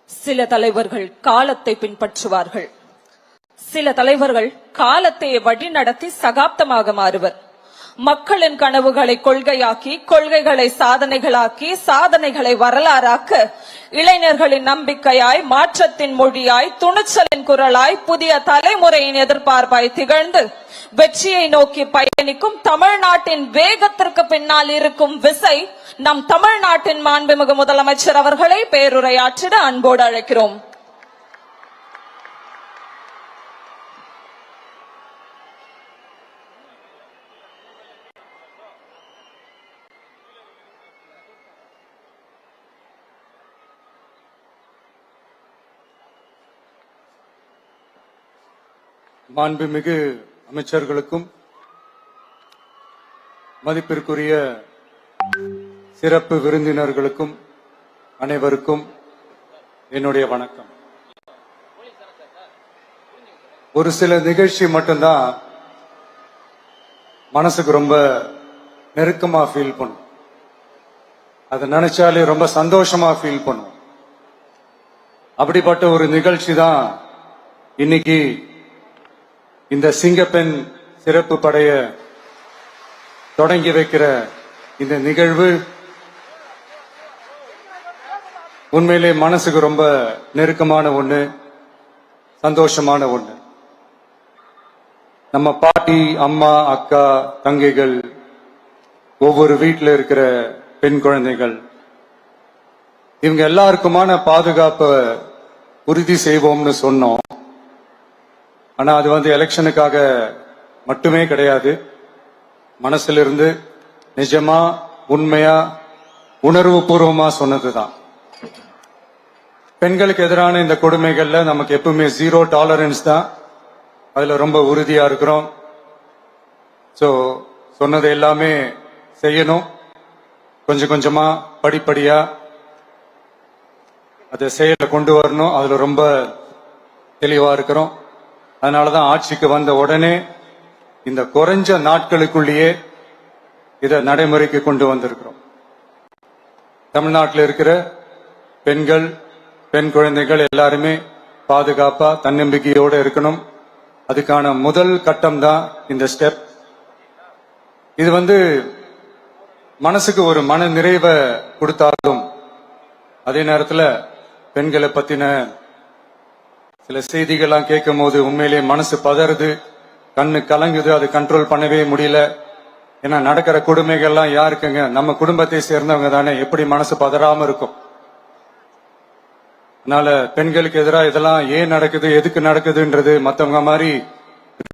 சில தலைவர்கள் காலத்தை பின்பற்றுவார்கள், சில தலைவர்கள் காலத்தை வழிநடத்தி சகாப்தமாக மாறுவர். மக்களின் கனவுகளை கொள்கையாக்கி, கொள்கைகளை சாதனைகளாக்கி, சாதனைகளை வரலாறாக்க இளைஞர்களின் நம்பிக்கையாய், மாற்றத்தின் மொழியாய், துணிச்சலின் குரலாய், புதிய தலைமுறையின் எதிர்பார்ப்பாய் திகழ்ந்து வெற்றியை நோக்கி பயணிக்கும் தமிழ்நாட்டின் வேகத்திற்கு பின்னால் இருக்கும் விசை நம் தமிழ்நாட்டின் மாண்புமிகு முதலமைச்சர் அவர்களை பேருரையாற்றிட அன்போடு அழைக்கிறோம். மாண்புமிகு அமைச்சர்களுக்கும் மதிப்பிற்குரிய சிறப்பு விருந்தினர்களுக்கும் அனைவருக்கும் என்னுடைய வணக்கம். ஒரு சில நிகழ்ச்சி மட்டும்தான் மனசுக்கு ரொம்ப நெருக்கமா ஃபீல் பண்ணும், அதை நினைச்சாலே ரொம்ப சந்தோஷமா ஃபீல் பண்ணும். அப்படிப்பட்ட ஒரு நிகழ்ச்சி தான் இன்னைக்கு இந்த சிங்கப்பெண் சிறப்பு படைய தொடங்கி வைக்கிற இந்த நிகழ்வு. உண்மையிலே மனசுக்கு ரொம்ப நெருக்கமான ஒண்ணு, சந்தோஷமான ஒண்ணு. நம்ம பாட்டி, அம்மா, அக்கா, தங்கைகள், ஒவ்வொரு வீட்டில் இருக்கிற பெண் குழந்தைகள், இவங்க எல்லாருக்குமான பாதுகாப்பை உறுதி செய்வோம்னு சொன்னோம். ஆனா அது எலெக்ஷனுக்காக மட்டுமே கிடையாது, மனசிலிருந்து நிஜமா உண்மையா உணர்வு பூர்வமா சொன்னதுதான். பெண்களுக்கு எதிரான இந்த கொடுமைகள்ல நமக்கு எப்பவுமே 0 டாலரன்ஸ் தான், அதுல ரொம்ப உறுதியா இருக்கிறோம். சோ சொன்னதை எல்லாமே செய்யணும், கொஞ்சம் கொஞ்சமா படிப்படியா அதை செயல கொண்டு வரணும், அதுல ரொம்ப தெளிவா இருக்கிறோம். அதனாலதான் ஆட்சிக்கு வந்த உடனே இந்த குறைஞ்ச நாட்களுக்குள்ளேயே இதை நடைமுறைக்கு கொண்டு வந்திருக்கிறோம். தமிழ்நாட்டில் இருக்கிற பெண்கள், பெண் குழந்தைகள் எல்லாருமே பாதுகாப்பா தன்னம்பிக்கையோட இருக்கணும். அதுக்கான முதல் கட்டம் தான் இந்த ஸ்டெப். இது மனசுக்கு ஒரு மன நிறைவை கொடுத்தாலும் அதே நேரத்தில் பெண்களை பத்தின சில செய்திகள்லாம் கேட்கும் போது உண்மையிலே மனசு பதறுது, கண்ணு கலங்குது, அது கண்ட்ரோல் பண்ணவே முடியல. ஏன்னா நடக்கிற கொடுமைகள்லாம் யாருக்குங்க, நம்ம குடும்பத்தை சேர்ந்தவங்க தானே, எப்படி மனசு பதறாம இருக்கும்? அதனால பெண்களுக்கு எதிராக இதெல்லாம் ஏன் நடக்குது, எதுக்கு நடக்குதுன்றது மத்தவங்க மாதிரி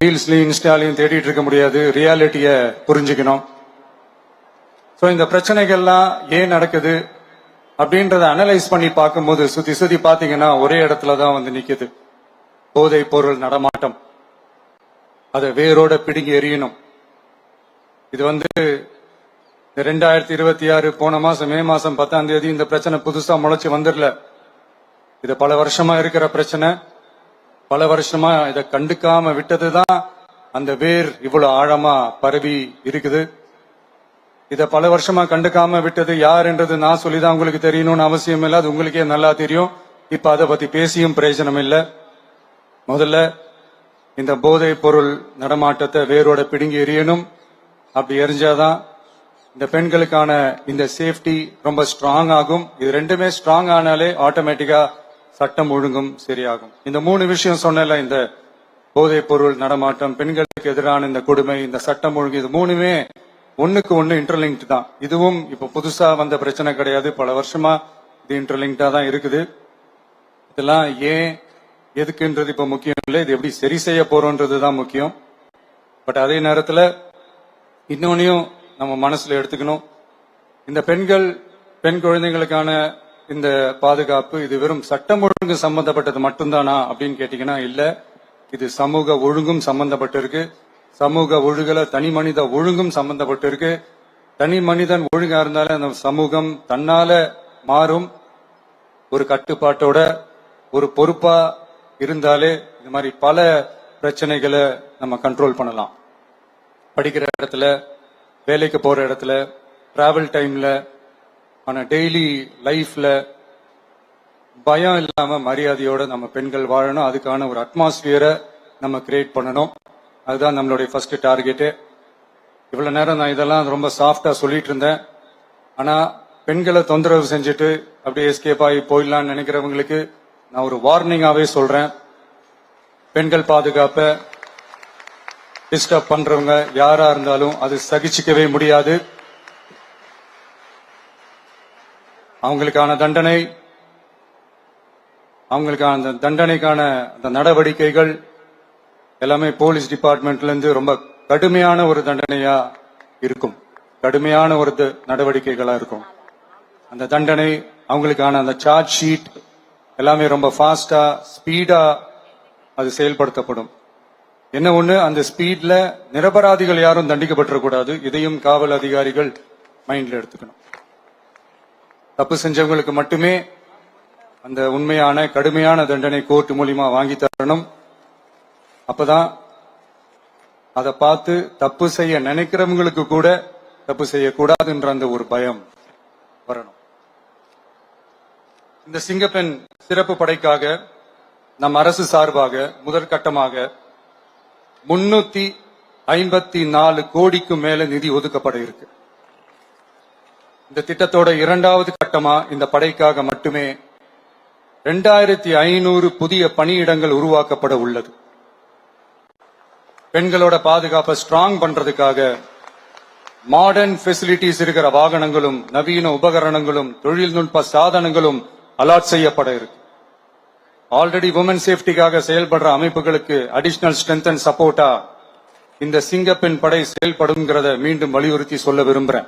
ரீல்ஸ்லயும் இன்ஸ்டாலையும் தேடிட்டு இருக்க முடியாது, ரியாலிட்டிய புரிஞ்சுக்கணும். சோ இந்த பிரச்சனைகள்லாம் ஏன் நடக்குது அப்படின்றத அனலைஸ் பண்ணி பார்க்கும்போது சுத்தி சுத்தி பாத்தீங்கன்னா ஒரே இடத்துலதான் நிக்குது. போதைப் பொருள் நடமாட்டம், அதை வேரோட பிடுங்கி எறியணும். இது 2026 போன மாசம் மே மாசம் 10ஆம் தேதி இந்த பிரச்சனை புதுசா முளைச்சு வந்துடல. இது பல வருஷமா இருக்கிற பிரச்சனை. பல வருஷமா இதை கண்டுக்காம விட்டதுதான் அந்த வேர் இவ்வளவு ஆழமா பரவி இருக்குது. இத பல வருஷமா கண்டுக்காம விட்டது யாருன்றது நான் சொல்லிதான் உங்களுக்கு தெரியணும்னு அவசியம் இல்லை, அது உங்களுக்கே நல்லா தெரியும். இப்ப அதை பத்தி பேசியும் பிரயோஜனம் இல்லை. முதல்ல இந்த போதைப் பொருள் நடமாட்டத்தை வேரோட பிடுங்கி எறியணும். அப்படி எரிஞ்சாதான் இந்த பெண்களுக்கான இந்த சேஃப்டி ரொம்ப ஸ்ட்ராங் ஆகும். இது ரெண்டுமே ஸ்ட்ராங் ஆனாலே ஆட்டோமேட்டிக்கா சட்டம் ஒழுங்கும் சரியாகும். இந்த 3 விஷயம் சொன்னல, இந்த போதைப் பொருள் நடமாட்டம், பெண்களுக்கு எதிரான இந்த கொடுமை, இந்த சட்டம் ஒழுங்கு, இது 3மே ஒண்ணுக்கு ஒண்ணு இன்டர்லிங்க்ட் தான். இதுவும் இப்ப புதுசா வந்த பிரச்சனை கிடையாது, பல வருஷமா இது இன்டர்லிங்க்டா தான் இருக்குது. இதெல்லாம் ஏன் எதுக்குன்றது இப்ப முக்கியம் இல்லை, இது எப்படி சரி செய்ய போறோம்ன்றதுதான் முக்கியம். பட் அதே நேரத்தில் இன்னொன்னையும் நம்ம மனசுல எடுத்துக்கணும். இந்த பெண் குழந்தைகளுக்கான இந்த பாதுகாப்பு இது வெறும் சட்டம் ஒழுங்கு சம்பந்தப்பட்டது மட்டும்தானா அப்படின்னு கேட்டீங்கன்னா இல்ல, இது சமூக ஒழுங்கும் சம்பந்தப்பட்டிருக்கு. சமூக ஒழுகல தனி மனித ஒழுங்கும் சம்பந்தப்பட்டிருக்கு. தனி மனிதன் ஒழுங்கா இருந்தாலே அந்த சமூகம் தன்னால மாறும். ஒரு கட்டுப்பாட்டோட ஒரு பொறுப்பா இருந்தாலே இந்த மாதிரி பல பிரச்சனைகளை நம்ம கண்ட்ரோல் பண்ணலாம். படிக்கிற இடத்துல, வேலைக்கு போற இடத்துல, டிராவல் டைம்ல, ஆனா டெய்லி லைஃப்ல பயம் இல்லாம மரியாதையோட நம்ம பெண்கள் வாழணும். அதுக்கான ஒரு அட்மாஸ்பியரை நம்ம கிரியேட் பண்ணணும். அதுதான் நம்மளுடைய ஃபர்ஸ்ட் டார்கெட்டு. இவ்வளவு நேரம் நான் இதெல்லாம் ரொம்ப சாஃப்டா சொல்லிட்டு இருந்தேன். ஆனா பெண்களை தொந்தரவு செஞ்சுட்டு அப்படியே எஸ்கேப் ஆகி போயிடலாம்னு நினைக்கிறவங்களுக்கு நான் ஒரு வார்னிங்காவே சொல்றேன். பெண்கள் பாதுகாப்பை டிஸ்டர்ப் பண்றவங்க யாரா இருந்தாலும் அது சகிச்சுக்கவே முடியாது. அவங்களுக்கான தண்டனைக்கான அந்த நடவடிக்கைகள் எல்லாமே போலீஸ் டிபார்ட்மெண்ட்ல இருந்து ரொம்ப கடுமையான ஒரு தண்டனையா இருக்கும். கடுமையான ஒரு நடவடிக்கைகளா இருக்கும். அந்த தண்டனை அவங்களுக்கான அந்த சார்ஜ் ஷீட் எல்லாமே ரொம்ப ஃபாஸ்டா ஸ்பீடா அது செயல்படுத்தப்படும். என்ன ஒண்ணு, அந்த ஸ்பீட்ல நிரபராதிகள் யாரும் தண்டிக்கப்பட்டிருக்கூடாது. இதையும் காவல் அதிகாரிகள் மைண்ட்ல எடுத்துக்கணும். தப்பு செஞ்சவங்களுக்கு மட்டுமே அந்த உண்மையான கடுமையான தண்டனை கோர்ட் மூலியமா வாங்கி தரணும். அப்பதான் அதை பார்த்து தப்பு செய்ய நினைக்கிறவங்களுக்கு கூட தப்பு செய்யக்கூடாதுன்ற அந்த ஒரு பயம் வரணும். இந்த சிங்கப்பெண் சிறப்பு படைக்காக நம் அரசு சார்பாக முதற்கட்டமாக 354 கோடிக்கு மேல நிதி ஒதுக்கப்பட இருக்கு. இந்த திட்டத்தோட இரண்டாவது கட்டமா இந்த படைக்காக மட்டுமே 2500 புதிய பணியிடங்கள் உருவாக்கப்பட உள்ளது. பெண்களோட பாதுகாப்பை ஸ்ட்ராங் பண்றதுக்காக மாடர்ன் ஃபெசிலிட்டிஸ் இருக்கிற வாகனங்களும் நவீன உபகரணங்களும் தொழில்நுட்ப சாதனங்களும் அலாட் செய்யப்பட இருக்கு. ஆல்ரெடி உமன் சேஃப்டிக்காக செயல்படுற அமைப்புகளுக்கு அடிஷனல் ஸ்ட்ரென்த் அண்ட் சப்போர்ட்டா இந்த சிங்கப்பெண் படை செயல்படுங்கிறத மீண்டும் வலியுறுத்தி சொல்ல விரும்புறேன்.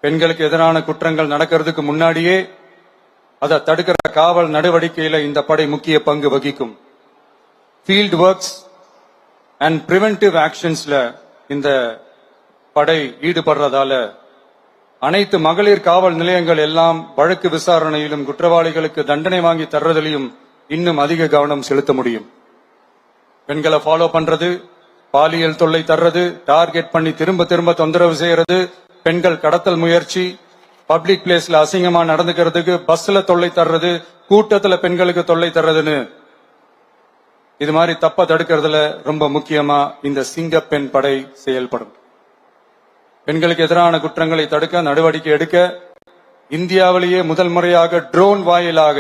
பெண்களுக்கு எதிரான குற்றங்கள் நடக்கிறதுக்கு முன்னாடியே அதை தடுக்கிற காவல் நடவடிக்கையில இந்த படை முக்கிய பங்கு வகிக்கும். ஃபீல்ட் ஒர்க்ஸ் அண்ட் பிரிவென்டிவ் ஆக்ஷன்ஸ்ல இந்த படை ஈடுபடுறதால அனைத்து மகளிர் காவல் நிலையங்கள் எல்லாம் வழக்கு விசாரணையிலும் குற்றவாளிகளுக்கு தண்டனை வாங்கி தர்றதிலையும் இன்னும் அதிக கவனம் செலுத்த முடியும். பெண்களை ஃபாலோ பண்றது, பாலியல் தொல்லை தர்றது, டார்கெட் பண்ணி திரும்ப திரும்ப தொந்தரவு செய்யறது, பெண்கள் கடத்தல் முயற்சி, பப்ளிக் பிளேஸ்ல அசிங்கமா நடந்துக்கிறதுக்கு பஸ்ல தொல்லை தர்றது, கூட்டத்துல பெண்களுக்கு தொல்லை தர்றதுன்னு இது மாதிரி தப்ப தடுக்கிறதுல ரொம்ப முக்கியமா இந்த சிங்கப்பெண் படை செயல்படும். பெண்களுக்கு எதிரான குற்றங்களை தடுக்க நடவடிக்கை எடுக்க இந்தியாவிலேயே முதல் முறையாக ட்ரோன் வாயிலாக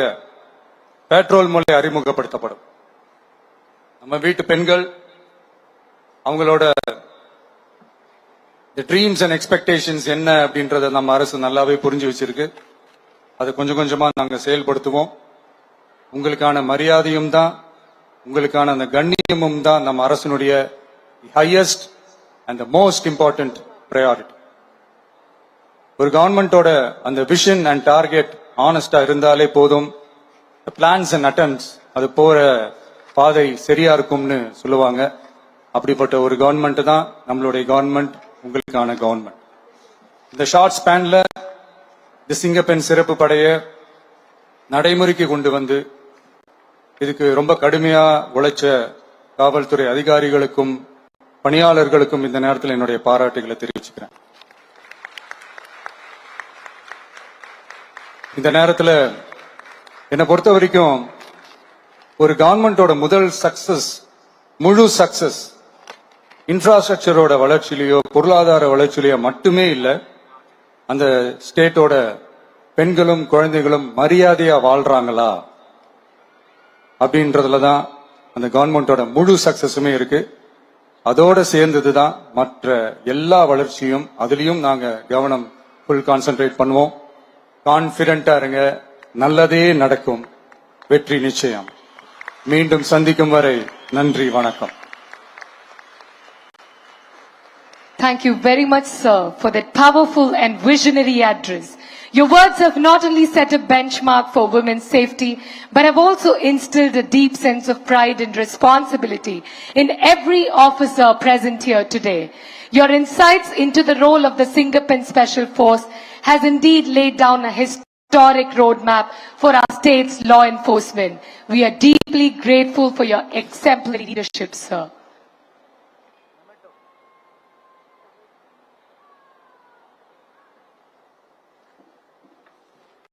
பெட்ரோல் முறை அறிமுகப்படுத்தப்படும். நம்ம வீட்டு பெண்கள் அவங்களோட ட்ரீம்ஸ் அண்ட் எக்ஸ்பெக்டேஷன்ஸ் என்ன அப்படின்றத நம்ம அரசு நல்லாவே புரிஞ்சு வச்சிருக்கு. அதை கொஞ்சம் கொஞ்சமா நாங்க செயல்படுத்துவோம். உங்களுக்கான மரியாதையும் தான், உங்களுக்கான அந்த கண்ணியமும் தான் நம்ம அரசினுடைய highest and the most important priority. ஒரு கவர்மெண்டோட அந்த விஷன் அண்ட் டார்கெட் ஆனஸ்டா இருந்தாலே போதும். பிளான்ஸ் அண்ட் அட்டெம்ப்ட்ஸ் அது போற பாதை சரியா இருக்கும்னு சொல்லுவாங்க. அப்படிப்பட்ட ஒரு கவர்மெண்ட் தான் நம்மளுடைய கவர்மெண்ட், உங்களுக்கான கவர்மெண்ட். இந்த ஷார்ட் ஸ்பேன்ல இந்த சிங்கப்பெண் சிறப்பு படைய நடைமுறைக்கு கொண்டு வந்து இதுக்கு ரொம்ப கடுமையா உழைச்ச காவல்துறை அதிகாரிகளுக்கும் பணியாளர்களுக்கும் இந்த நேரத்தில் என்னுடைய பாராட்டுகளை தெரிவிச்சுக்கிறேன். இந்த நேரத்தில் என்னை பொறுத்த வரைக்கும் ஒரு கவர்மெண்டோட முதல் சக்சஸ், முழு சக்சஸ் இன்ஃப்ராஸ்ட்ரக்சரோட வளர்ச்சியிலேயோ பொருளாதார வளர்ச்சியிலேயோ மட்டுமே இல்லை, அந்த ஸ்டேட்டோட பெண்களும் குழந்தைகளும் மரியாதையா வாழ்றாங்களா அப்படின்றதுலதான் அந்த கவர்மெண்டோட முழு சக்சஸுமே இருக்கு. அதோட சேர்ந்ததுதான் மற்ற எல்லா வளர்ச்சியும். அதுலயும் நாங்க கவனம் ஃபுல் கான்சென்ட்ரேட் பண்ணுவோம். கான்பிடென்டா இருங்க, நல்லதே நடக்கும், வெற்றி நிச்சயம். மீண்டும் சந்திக்கும் வரை நன்றி, வணக்கம். Thank you very much, sir, for that powerful and visionary address. Your words have not only set a benchmark for women's safety, but have also instilled a deep sense of pride and responsibility in every officer present here today. Your insights into the role of the Singapen Special Force has indeed laid down a historic roadmap for our state's law enforcement. We are deeply grateful for your exemplary leadership, sir.